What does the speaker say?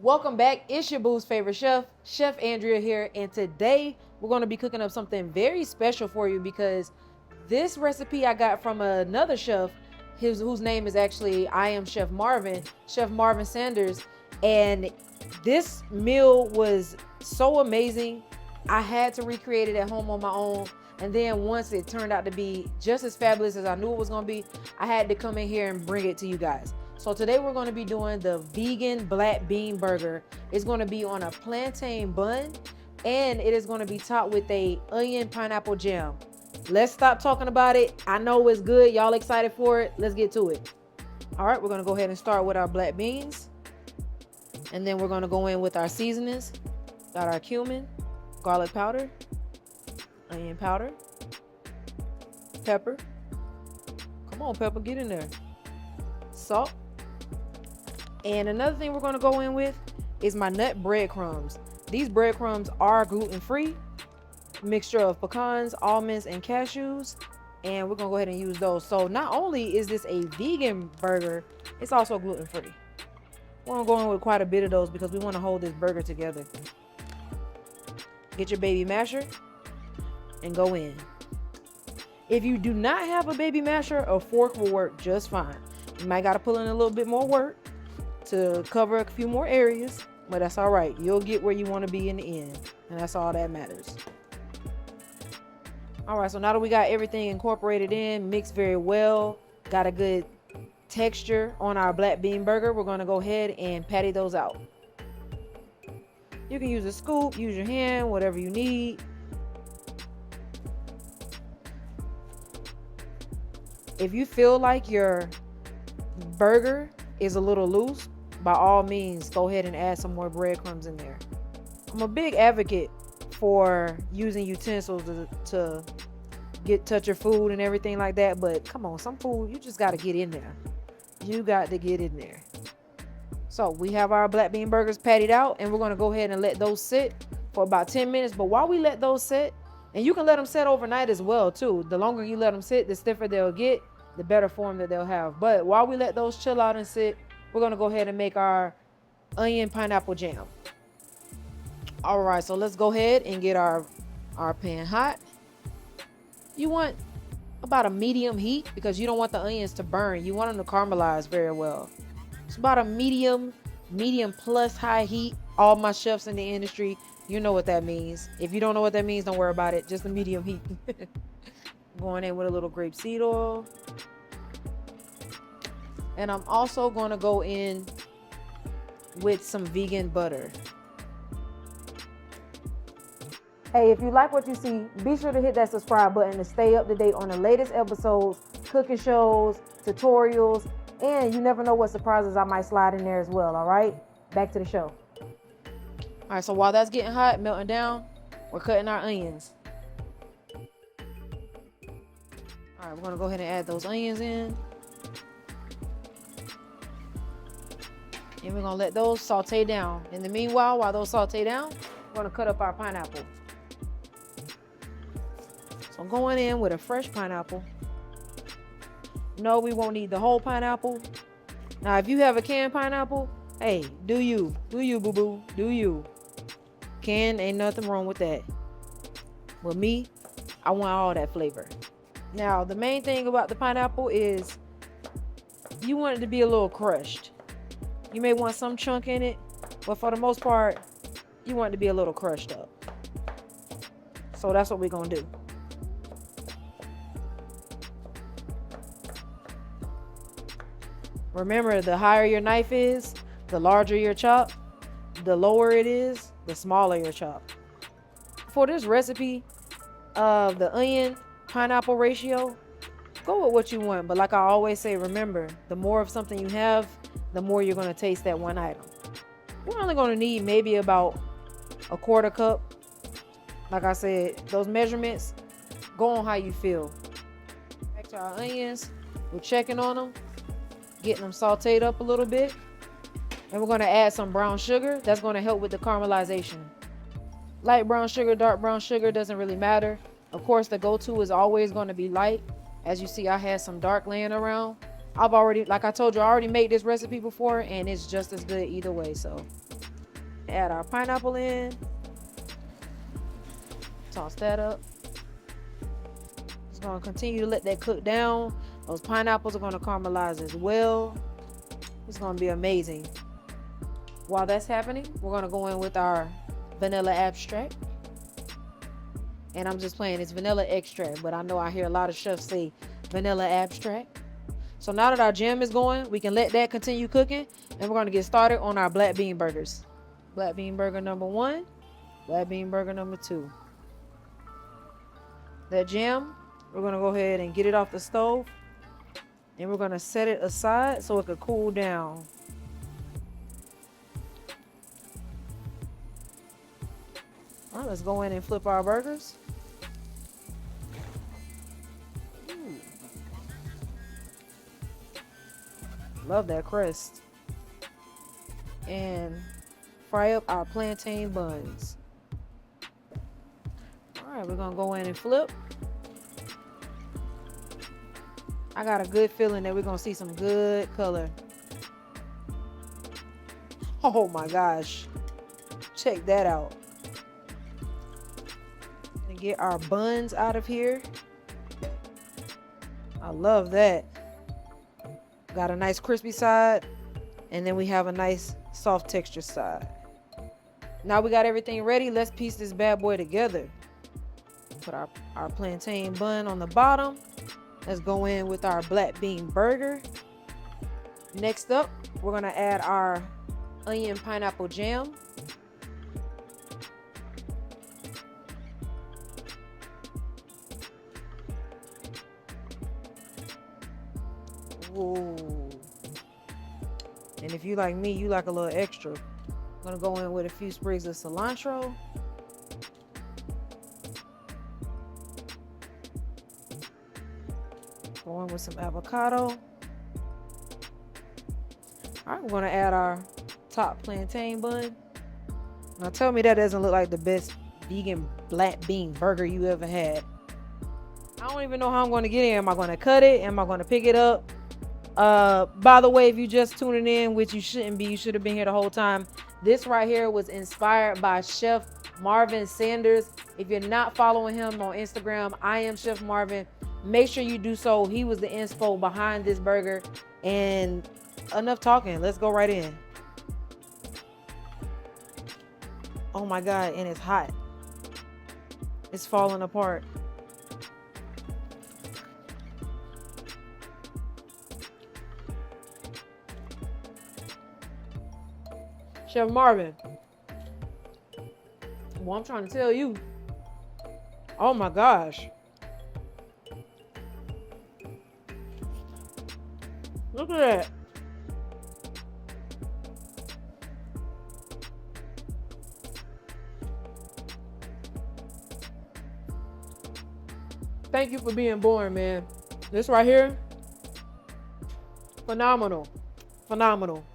Welcome back. It's your boo's favorite chef, Chef Andrea here, and today we're going to be cooking up something very special for you because this recipe I got from another chef, whose name is actually I am Chef Marvin, Chef Marvin Sanders, and this meal was so amazing. I had to recreate it at home on my own, and then once it turned out to be just as fabulous as I knew it was going to be, I had to come in here and bring it to you guys. So today we're going to be doing the vegan black bean burger. It's going to be on a plantain bun, and it is going to be topped with a onion pineapple jam. Let's stop talking about it. I know it's good. Y'all excited for it? Let's get to it. All right, we're going to go ahead and start with our black beans, and then we're going to go in with our seasonings. Got our cumin, garlic powder, onion powder, pepper. Come on, pepper, get in there. Salt. And another thing we're going to go in with is my nut breadcrumbs. These breadcrumbs are gluten-free, mixture of pecans, almonds, and cashews, and we're going to go ahead and use those. So not only is this a vegan burger, it's also gluten-free. We're going to go in with quite a bit of those because we want to hold this burger together. Get your baby masher and go in. If you do not have a baby masher, a fork will work just fine. You might got to pull in a little bit more work to cover a few more areas, but that's all right. You'll get where you want to be in the end, and that's all that matters. All right, so now that we got everything incorporated in, mixed very well, got a good texture on our black bean burger, we're going to go ahead and patty those out. You can use a scoop, use your hand, whatever you need. If you feel like your burger is a little loose, by all means go ahead and add some more breadcrumbs in there. I'm a big advocate for using utensils to touch your food and everything like that, but come on, some food you just got to get in there. You got to get in there. So we have our black bean burgers patted out, and we're going to go ahead and let those sit for about 10 minutes. But while we let those sit, and you can let them sit overnight as well too, the longer you let them sit, the stiffer they'll get, the better form that they'll have. But while we let those chill out and sit, we're going to go ahead and make our onion pineapple jam. All right, so let's go ahead and get our pan hot. You want about a medium heat because you don't want the onions to burn. You want them to caramelize very well. It's about a medium plus high heat. All my chefs in the industry, you know what that means. If you don't know what that means, don't worry about it. Just a medium heat. Going in with a little grapeseed oil. And I'm also going to go in with some vegan butter. Hey, if you like what you see, be sure to hit that subscribe button to stay up to date on the latest episodes, cooking shows, tutorials, and you never know what surprises I might slide in there as well, all right? Back to the show. All right, so while that's getting hot, melting down, we're cutting our onions. All right, we're going to go ahead and add those onions in. And we're going to let those saute down. In the meanwhile, while those saute down, we're going to cut up our pineapple. So I'm going in with a fresh pineapple. No, we won't need the whole pineapple. Now, if you have a canned pineapple, hey, do you, boo-boo, do you. Canned, ain't nothing wrong with that. With me, I want all that flavor. Now, the main thing about the pineapple is you want it to be a little crushed. You may want some chunk in it, but for the most part, you want it to be a little crushed up. So that's what we're going to do. Remember, the higher your knife is, the larger your chop. The lower it is, the smaller your chop. For this recipe of the onion pineapple ratio, go with what you want. But like I always say, remember, the more of something you have, the more you're going to taste that one item. We're only going to need maybe about a quarter cup. Like I said, those measurements, go on how you feel. Back to our onions, we're checking on them, getting them sauteed up a little bit. And we're going to add some brown sugar. That's going to help with the caramelization. Light brown sugar, dark brown sugar, doesn't really matter. Of course, the go-to is always going to be light. As you see, I had some dark laying around. I've already, like I told you, I already made this recipe before, and it's just as good either way. So Add our pineapple in. Toss that up. Just gonna continue to let that cook down. Those pineapples are gonna caramelize as well. It's gonna be amazing. While that's happening, we're gonna go in with our vanilla extract. And I'm just playing, it's vanilla extract, but I know I hear a lot of chefs say vanilla abstract. So now that our jam is going, we can let that continue cooking, and we're gonna get started on our black bean burgers. Black bean burger number 1, black bean burger number 2. That jam, we're gonna go ahead and get it off the stove, and we're gonna set it aside so it could cool down. All right, let's go in and flip our burgers. Ooh. Love that crust. And fry up our plantain buns. All right, we're gonna go in and flip. I got a good feeling that we're gonna see some good color. Oh my gosh, check that out. And get our buns out of here. I love that. Got a nice crispy side, and then we have a nice soft texture side. Now we got everything ready. Let's piece this bad boy together. Put our plantain bun on the bottom. Let's go in with our black bean burger. Next up, we're gonna add our onion pineapple jam. Ooh. And if you like me, you like a little extra. I'm gonna go in with a few sprigs of cilantro. Go in with some avocado. All right, we're gonna add our top plantain bun. Now tell me that doesn't look like the best vegan black bean burger you ever had. I don't even know how I'm gonna get it. Am I gonna cut it? Am I gonna pick it up? By the way, if you just tuning in, which you shouldn't be, you should have been here the whole time. This right here was inspired by Chef Marvin Sanders. If you're not following him on Instagram, I am Chef Marvin. Make sure you do so. He was the inspo behind this burger. And enough talking. Let's go right in. Oh my God, and it's hot. It's falling apart. Chef Marvin. Well, I'm trying to tell you. Oh my gosh. Look at that. Thank you for being born, man. This right here, phenomenal. Phenomenal.